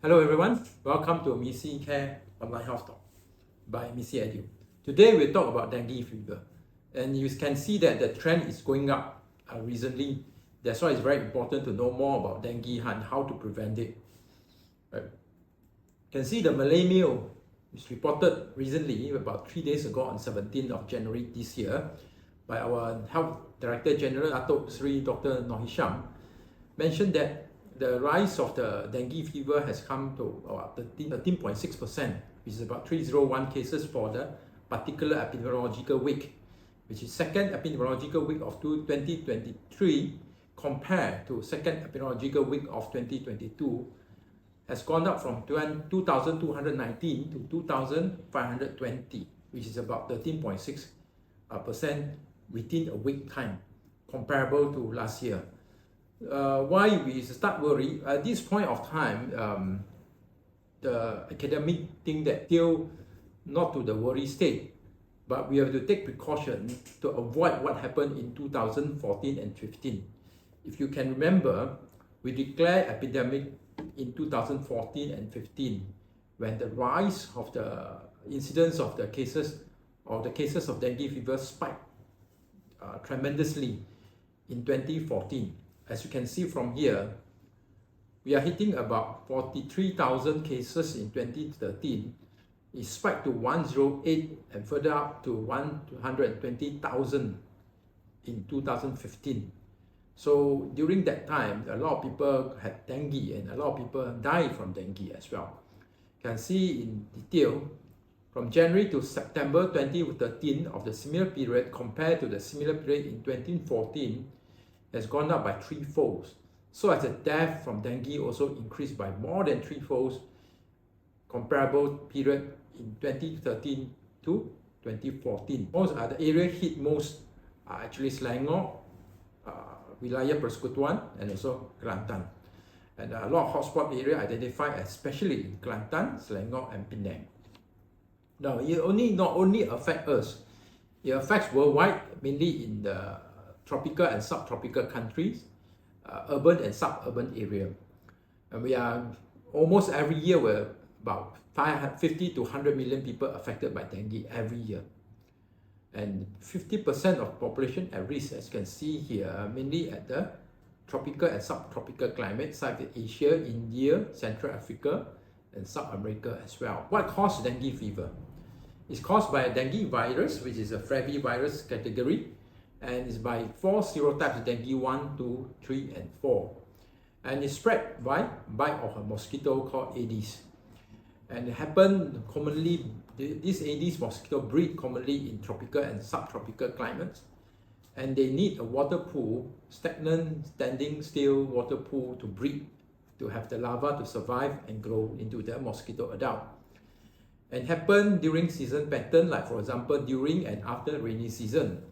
Hello everyone, welcome to Missi Care Online Health Talk by Missi Edu. Today we'll talk about dengue fever, and you can see that the trend is going up recently. That's why it's very important to know more about dengue and how to prevent it. Right. You can see the Malay meal is reported recently, about 3 days ago on 17th of January this year, by our Health Director General Datuk Sri Dr. Noor Hisham, mentioned that the rise of the dengue fever has come to about 13.6%, which is about 301 cases for the particular epidemiological week, which is second epidemiological week of 2023 compared to second epidemiological week of 2022, has gone up from 2,219 to 2,520, which is about 13.6% within a week time, comparable to last year. Why we start worry at this point of time, the academic think that still not to the worry state, but we have to take precaution to avoid what happened in 2014 and 15. If you can remember, we declared epidemic in 2014 and 15 when the rise of the incidence of the cases of dengue fever spiked tremendously in 2014. As you can see from here, we are hitting about 43,000 cases in 2013. It spiked to 108 and further up to 120,000 in 2015. So during that time, a lot of people had dengue and a lot of people died from dengue as well. You can see in detail from January to September 2013 of the similar period compared to the similar period in 2014 has gone up by 3-fold. So as the death from dengue also increased by more than 3-fold comparable period in 2013 to 2014. Most the area hit most are actually Selangor, Wilayah Persekutuan, and also Kelantan. And a lot of hotspot area identified especially in Kelantan, Selangor, and Penang. Now, it not only affects us, it affects worldwide, mainly in the tropical and subtropical countries, urban and suburban area. And we are almost every year we're about 50 to 100 million people affected by dengue every year. And 50% of population at risk, as you can see here, mainly at the tropical and subtropical climate, such as Asia, India, Central Africa, and South America as well. What causes dengue fever? It's caused by a dengue virus, which is a flavivirus category, and it's by 4 serotypes: dengue 1, 2, 3, and 4. And it's spread by bite of a mosquito called Aedes. And it happens commonly, these Aedes mosquito breed commonly in tropical and subtropical climates. And they need a water pool, stagnant, standing still water pool to breed, to have the larva to survive and grow into the mosquito adult. And happen during season pattern, like for example, during and after rainy season.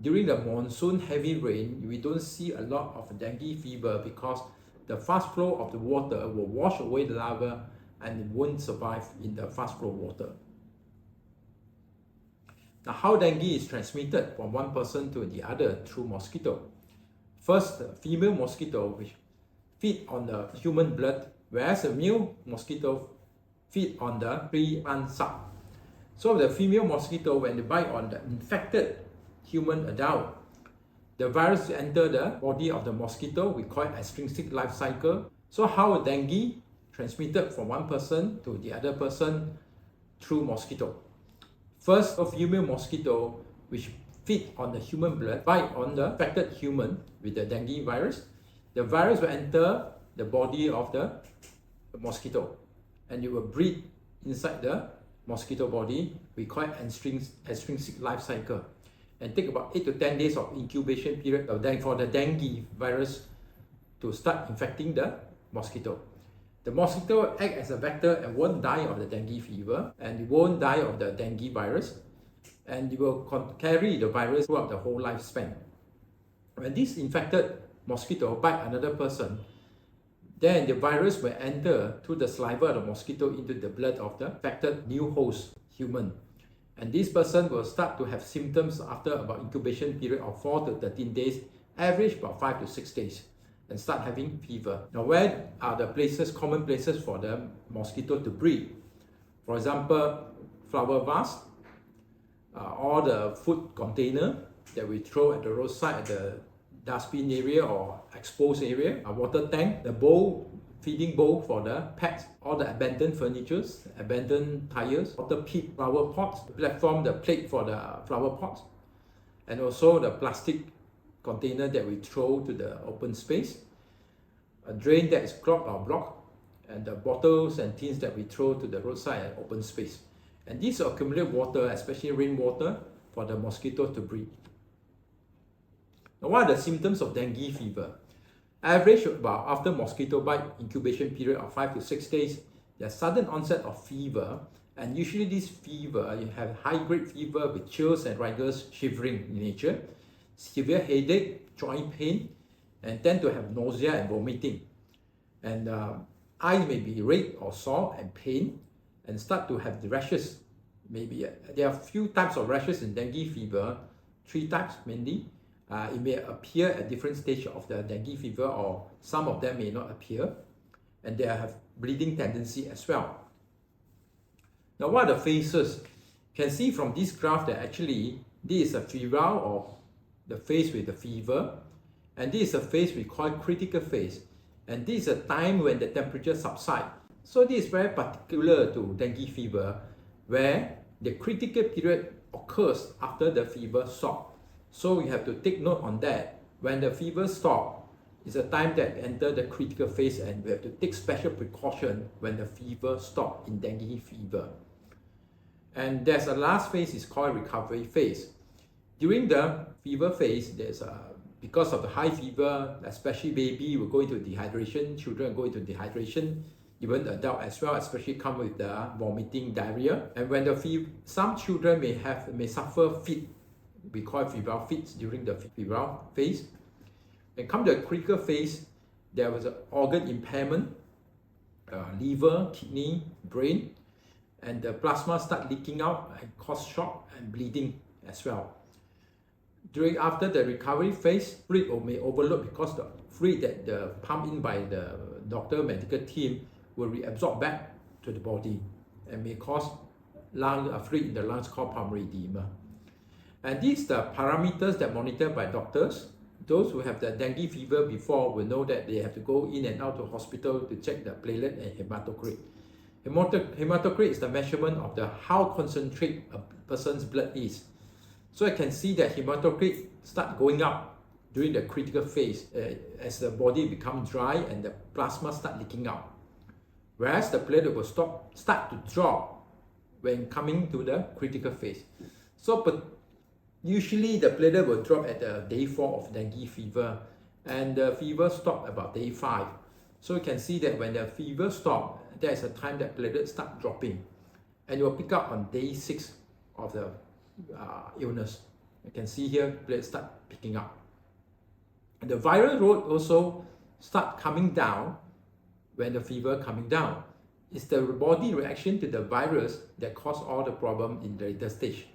During the monsoon heavy rain, we don't see a lot of dengue fever because the fast flow of the water will wash away the larva and it won't survive in the fast flow water. Now, how dengue is transmitted from one person to the other through mosquito. First, the female mosquito which feed on the human blood, whereas the male mosquito feed on the free plant sap. So the female mosquito, when they bite on the infected human adult, the virus enter the body of the mosquito. We call it extrinsic life cycle. So how dengue transmitted from one person to the other person through mosquito? First, a female mosquito which feed on the human blood bite on the affected human with the dengue virus. The virus will enter the body of the mosquito and it will breed inside the mosquito body. We call it extrinsic life cycle, and take about 8 to 10 days of incubation period for the dengue virus to start infecting the mosquito. The mosquito acts as a vector and won't die of the dengue fever, and it won't die of the dengue virus, and it will carry the virus throughout the whole lifespan. When this infected mosquito bite another person, then the virus will enter through the saliva of the mosquito into the blood of the affected new host human. And this person will start to have symptoms after about incubation period of 4 to 13 days, average about 5 to 6 days. and start having fever. Now, where are the places, common places for the mosquito to breed? For example, flower vase, or the food container that we throw at the roadside at the dustbin area or exposed area, a water tank, the bowl, feeding bowl for the pets, all the abandoned furnitures, abandoned tires, water pit, flower pots, the platform, the plate for the flower pots, and also the plastic container that we throw to the open space, a drain that is clogged or blocked, and the bottles and tins that we throw to the roadside and open space. And these accumulate water, especially rainwater, for the mosquito to breed. Now, what are the symptoms of dengue fever? Average about after mosquito bite incubation period of 5 to 6 days, there's sudden onset of fever, and usually this fever, you have high-grade fever with chills and rigors, shivering in nature, severe headache, joint pain, and tend to have nausea and vomiting. And eyes may be red or sore and pain, and start to have the rashes. Maybe there are a few types of rashes in dengue fever, 3 types mainly. It may appear at different stages of the dengue fever, or some of them may not appear, and they have bleeding tendency as well. Now, what are the phases? You can see from this graph that actually this is a febrile, or the phase with the fever, and this is a phase we call critical phase, and this is a time when the temperature subsides. So this is very particular to dengue fever, where the critical period occurs after the fever stops. So you have to take note on that. When the fever stops, it's a time that enter the critical phase, and we have to take special precaution when the fever stops in dengue fever. And there's a last phase, is called recovery phase. During the fever phase, because of the high fever, especially baby will go into dehydration, children go into dehydration, even adult as well, especially come with the vomiting, diarrhea. And when the some children may suffer fit, we call febrile fits during the febrile phase. When come to the critical phase, there was an organ impairment, liver, kidney, brain, and the plasma start leaking out and cause shock and bleeding as well. After the recovery phase, fluid may overload because the fluid that the pumped in by the medical team will reabsorb back to the body and may cause fluid in the lungs called pulmonary edema. And these are the parameters that monitored by doctors. Those who have the dengue fever before will know that they have to go in and out to hospital to check the platelet and hematocrit. Hematocrit is the measurement of how concentrated a person's blood is. So I can see that hematocrit start going up during the critical phase as the body becomes dry and the plasma start leaking out. Whereas the platelet will start to drop when coming to the critical phase. So usually the platelet will drop at day 4 of dengue fever, and the fever stops about day 5. So you can see that when the fever stops, there is a time that platelets start dropping, and it will pick up on day 6 of the illness. You can see here platelets start picking up. And the viral load also start coming down when the fever coming down. It's the body reaction to the virus that cause all the problem in the later stage.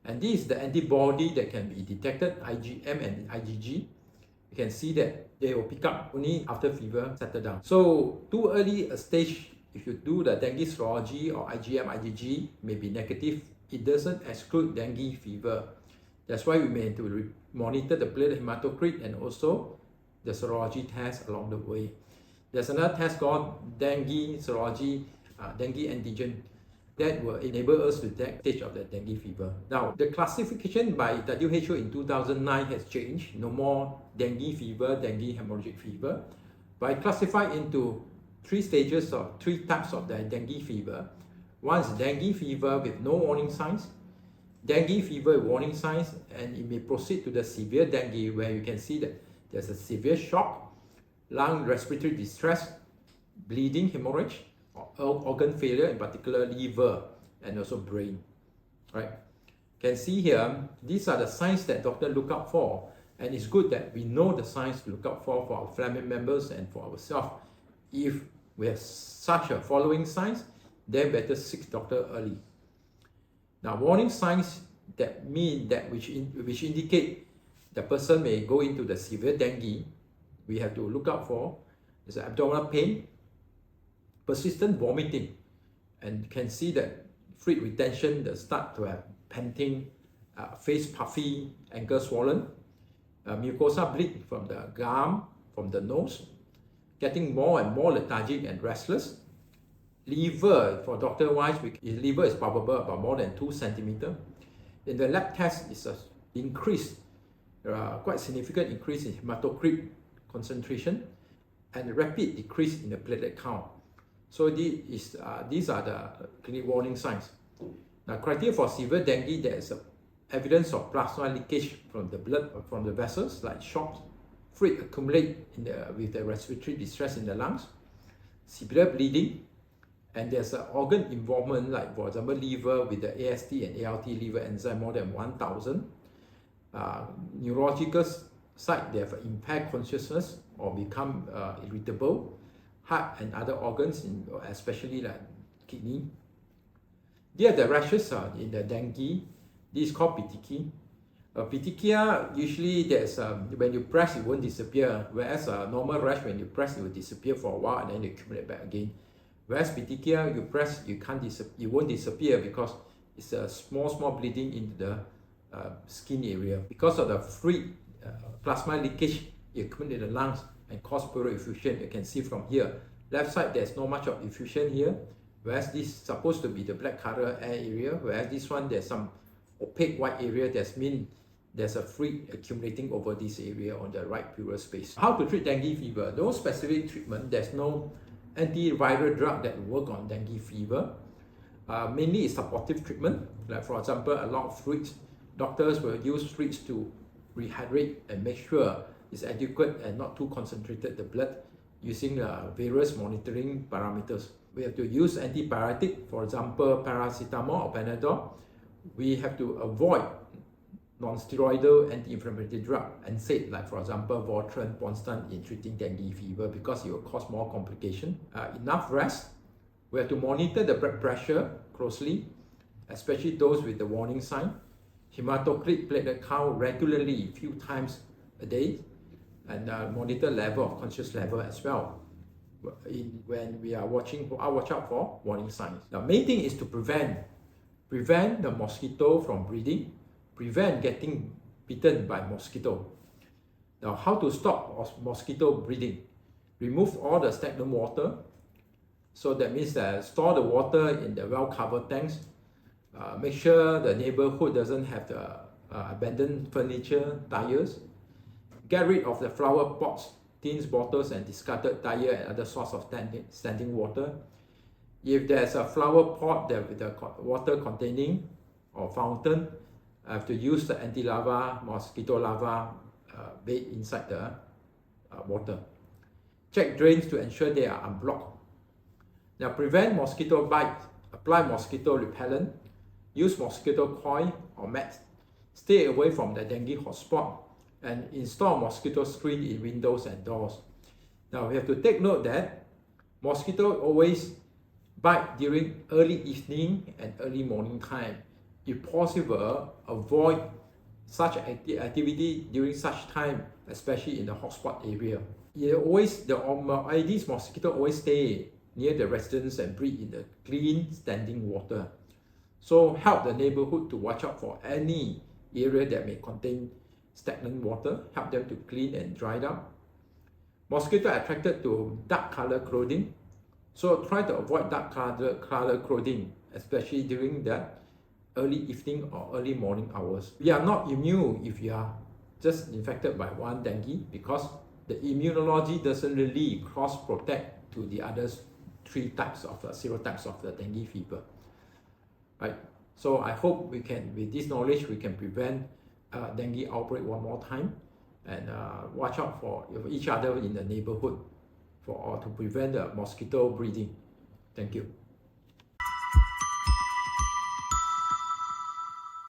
And this is the antibody that can be detected, IgM and IgG. You can see that they will pick up only after fever settle down. So too early a stage, if you do the dengue serology or IgM, IgG may be negative, it doesn't exclude dengue fever. That's why we may have to monitor the platelet hematocrit and also the serology test along the way. There's another test called dengue serology, dengue antigen, that will enable us to detect stage of the dengue fever. Now, the classification by WHO in 2009 has changed. No more dengue fever, dengue hemorrhagic fever, but I classify into 3 stages or 3 types of the dengue fever. One is dengue fever with no warning signs, dengue fever with warning signs, and it may proceed to the severe dengue, where you can see that there's a severe shock, lung respiratory distress, bleeding, hemorrhage, organ failure, in particular liver and also brain. Right? You can see here, these are the signs that doctors look out for, and it's good that we know the signs to look out for our family members and for ourselves. If we have such a following signs, then better seek doctor early. Now, warning signs that mean that which indicate the person may go into the severe dengue, we have to look out for is abdominal pain, persistent vomiting, and you can see that fluid retention, they start to have panting, face puffy, ankle swollen, mucosa bleed from the gum, from the nose, getting more and more lethargic and restless. Liver, for doctor wise, his liver is probable about more than 2 centimeters. In the lab test, it's an increase, quite significant increase in hematocrit concentration and a rapid decrease in the platelet count. So these are the clinical warning signs. Now, criteria for severe dengue, there is evidence of plasma leakage from the blood, from the vessels, like shock, fluid accumulate with the respiratory distress in the lungs, severe bleeding, and there's an organ involvement, like for example liver with the AST and ALT liver enzyme more than 1,000. Neurological side, they have impaired consciousness or become irritable. Heart and other organs, especially like kidney. There are the rashes in the dengue. This is called petechiae. Petechiae, usually there's when you press it won't disappear, whereas a normal rash, when you press it will disappear for a while and then you accumulate back again. Whereas petechiae, you press, it won't disappear because it's a small bleeding into the skin area. Because of the fluid plasma leakage, it accumulates in the lungs and cause pleural effusion. You can see from here. Left side, there's not much of effusion here, whereas this is supposed to be the black color air area, whereas this one, there's some opaque white area. That means there's a fluid accumulating over this area on the right pleural space. How to treat dengue fever? No specific treatment. There's no antiviral drug that will work on dengue fever. Mainly it's supportive treatment. Like for example, a lot of fluids. Doctors will use fluids to rehydrate and make sure it's adequate and not too concentrated the blood using various monitoring parameters. We have to use antibiotic, for example, paracetamol or Panadol. We have to avoid non-steroidal anti-inflammatory drug and NSAID, like for example, Votrient, Ponstan in treating dengue fever because it will cause more complication. Enough rest. We have to monitor the blood pressure closely, especially those with the warning sign. Hematocrit platelet count regularly, a few times a day, and monitor level of conscious level as well. When we are watching, I'll watch out for warning signs. The main thing is to prevent the mosquito from breeding, prevent getting bitten by mosquito. Now, how to stop mosquito breeding? Remove all the stagnant water. So that means store the water in the well-covered tanks. Make sure the neighborhood doesn't have the abandoned furniture, tires. Get rid of the flower pots, tins, bottles, and discarded tire and other source of standing water. If there's a flower pot with the water containing or fountain, I have to use the anti-larva, mosquito larva bait inside the water. Check drains to ensure they are unblocked. Now, prevent mosquito bites. Apply mosquito repellent. Use mosquito coil or mat. Stay away from the dengue hotspot and install mosquito screen in windows and doors. Now, we have to take note that mosquito always bite during early evening and early morning time. If possible, avoid such activity during such time, especially in the hotspot area. The Aedes mosquito always stay near the residents and breed in the clean standing water. So help the neighborhood to watch out for any area that may contain stagnant water. Help them to clean and dry it up. Mosquito are attracted to dark color clothing. So try to avoid dark color clothing, especially during the early evening or early morning hours. We are not immune if you are just infected by one dengue because the immunology doesn't really cross-protect to the other serotypes of the dengue fever. Right? So I hope with this knowledge, we can prevent dengue outbreak one more time and watch out for each other in the neighborhood to prevent the mosquito breeding. Thank you.